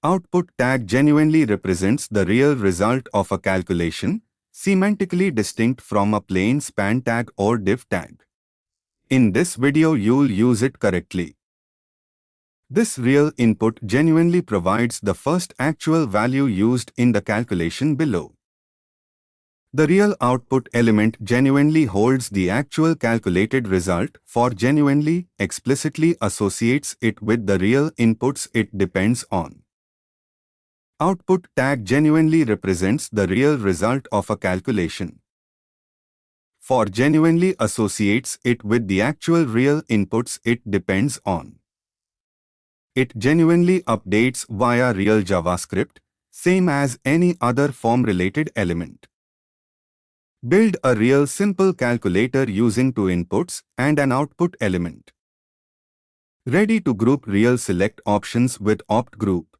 Output tag genuinely represents the real result of a calculation, semantically distinct from a plain span tag or div tag. In this video you'll use it correctly. This real input genuinely provides the first actual value used in the calculation below. The real output element genuinely holds the actual calculated result, for genuinely explicitly associates it with the real inputs it depends on. Output tag genuinely represents the real result of a calculation. For genuinely associates it with the actual real inputs it depends on. It genuinely updates via real JavaScript, same as any other form-related element. Build a real simple calculator using two inputs and an output element. Ready to group real select options with opt group.